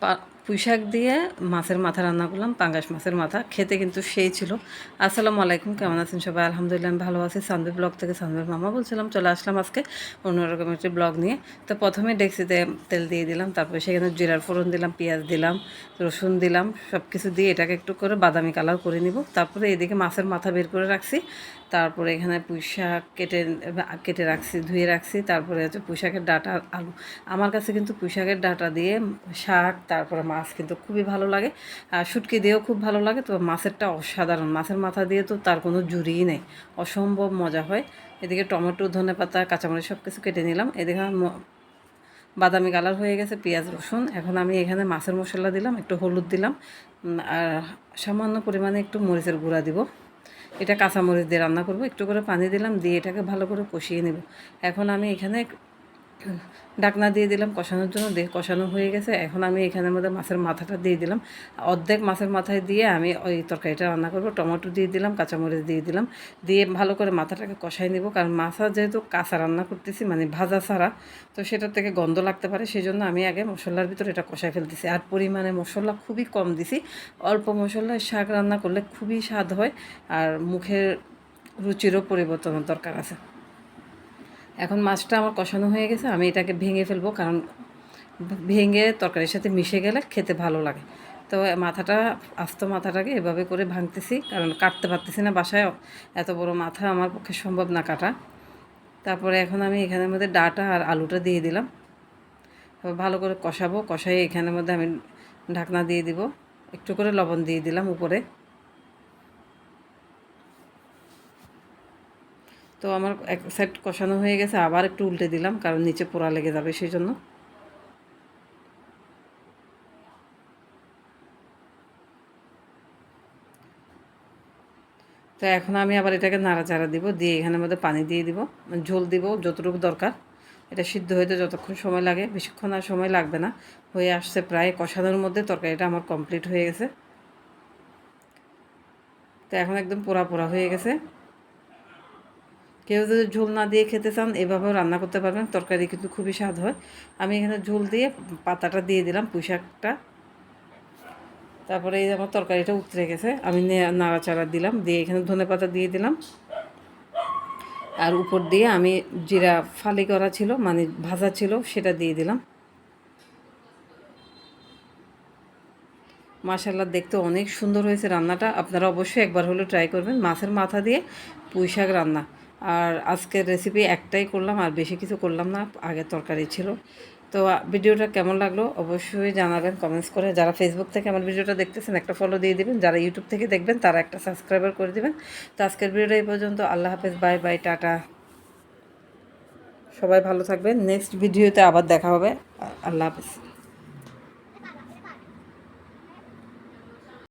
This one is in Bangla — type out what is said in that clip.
পুঁই শাক দিয়ে মাছের মাথা রান্না করলাম, পাঙ্গাস মাছের মাথা। খেতে কিন্তু সেই ছিল। আসসালামু আলাইকুম, কেমন আছেন সবাই? আলহামদুলিল্লাহ আমি ভালো আছি। সানভি ব্লগ থেকে সানভির মামা বলছিলাম। চলে আসলাম আজকে অন্যরকম একটি ব্লগ নিয়ে। তো প্রথমে ডেক্সিতে তেল দিয়ে দিলাম, তারপরে সেখানে জিরার ফোড়ন দিলাম, পেঁয়াজ দিলাম, রসুন দিলাম, সব কিছু দিয়ে এটাকে একটু করে বাদামি কালার করে নিব। তারপরে এদিকে মাছের মাথা বের করে রাখছি। তারপরে এখানে পুঁই শাক কেটে রাখছি, ধুয়ে রাখছি। তারপরে হচ্ছে পুঁই শাকের ডাঁটা, আলু। আমার কাছে কিন্তু পুঁই শাকের ডাঁটা দিয়ে শাক, তারপরে মাছ কিন্তু খুবই ভালো লাগে। আর শুটকি দিয়েও খুব ভালো লাগে। তো মাছেরটা অসাধারণ, মাছের মাথা দিয়ে তো তার কোনো জুড়িই নেই, অসম্ভব মজা হয়। এদিকে টমেটো, ধনেপাতা, কাঁচামরিচ সব কিছু কেটে নিলাম। এদিকে বাদামি কালার হয়ে গেছে পেঁয়াজ রসুন। এখন আমি এখানে মাছের মশলা দিলাম, একটু হলুদ দিলাম, আর সামান্য পরিমাণে একটু মরিচের গুঁড়া দিব। এটা কাঁচামরিচ দিয়ে রান্না করব। একটু করে পানি দিলাম, দিয়ে এটাকে ভালো করে কষিয়ে নেব। এখন আমি এখানে ঢাকনা দিয়ে দিলাম কষানোর জন্য। দিয়ে কষানো হয়ে গেছে। এখন আমি এখানের মধ্যে মাছের মাথাটা দিয়ে দিলাম। অর্ধেক মাছের মাথায় দিয়ে আমি ওই তরকারিটা রান্না করব। টমেটো দিয়ে দিলাম, কাঁচামরিচ দিয়ে দিলাম, দিয়ে ভালো করে মাথাটাকে কষাই নেব। কারণ মাছা যেহেতু কাঁচা রান্না করতেছি, মানে ভাজা ছাড়া, তো সেটার থেকে গন্ধ লাগতে পারে। সেই জন্য আমি আগে মশলার ভিতরে এটা কষাই ফেলতেছি। আর পরিমাণে মশলা খুবই কম দিছি। অল্প মশলায় শাক রান্না করলে খুবই স্বাদ হয়, আর মুখের রুচিরও পরিবর্তনের দরকার আছে। এখন মাছটা আমার কষানো হয়ে গেছে, আমি এটাকে ভেঙে ফেলবো, কারণ ভেঙে তরকারির সাথে মিশে গেলে খেতে ভালো লাগে। তো মাথাটা, আস্ত মাথাটাকে এভাবে করে ভাঙতেছি, কারণ কাটতে পারতেছি না বাসায়। এত বড় মাথা আমার পক্ষে সম্ভব না কাটা। তারপরে এখন আমি এখানের মধ্যে ডাঁটা আর আলুটা দিয়ে দিলাম। ভালো করে কষাবো। কষাই এখানের মধ্যে আমি ঢাকনা দিয়ে দিব। একটু করে লবণ দিয়ে দিলাম উপরে। তো আমার এক সাইড কষানো হয়ে গেছে, আবার একটু উল্টে দিলাম, কারণ নিচে পোড়া লেগে যাবে সেই জন্য। তো এখন আমি আবার এটাকে নাড়াচাড়া দিব, দিয়ে এখানের মধ্যে পানি দিয়ে দিব, ঝোল দিব যতটুকু দরকার। এটা সিদ্ধ হইতে যতক্ষণ সময় লাগে, বেশিক্ষণ আর সময় লাগবে না। হয়ে আসছে প্রায়, কষানোর মধ্যে তরকারিটা আমার কমপ্লিট হয়ে গেছে। তো এখন একদম পোড়া পোড়া হয়ে গেছে। কেউ যদি ঝোল না দিয়ে খেতে চান, এভাবেও রান্না করতে পারবেন। তরকারি কিন্তু খুবই স্বাদ হয়। আমি এখানে ঝোল দিয়ে পাতাটা দিয়ে দিলাম, পুঁই শাকটা। তারপরে এই যে আমার তরকারিটা উতরে গেছে, আমি নাড়াচাড়া দিলাম, দিয়ে এখানে ধনেপাতা দিয়ে দিলাম। আর উপর দিয়ে আমি জিরা ফালি করা ছিল, মানে ভাজা ছিল, সেটা দিয়ে দিলাম। মাশাআল্লাহ, দেখতে অনেক সুন্দর হয়েছে রান্নাটা। আপনারা অবশ্যই একবার হলে ট্রাই করবেন, মাছের মাথা দিয়ে পুঁই শাক রান্না। আর আজকের রেসিপি একটাই করলাম, আর বেশি কিছু করলাম না, আগে তরকারি ছিল। তো ভিডিওটা কেমন লাগলো অবশ্যই জানাবেন কমেন্টস করে। যারা ফেসবুক থেকে আমার ভিডিওটা দেখতেছেন, একটা ফলো দিয়ে দিবেন। যারা ইউটিউব থেকে দেখবেন, তারা একটা সাবস্ক্রাইবার করে দিবেন। তো আজকের ভিডিওটা এই পর্যন্ত। আল্লাহ হাফেজ, বাই বাই, টাটা। সবাই ভালো থাকবেন। নেক্সট ভিডিওতে আবার দেখা হবে। আল্লাহ হাফেজ।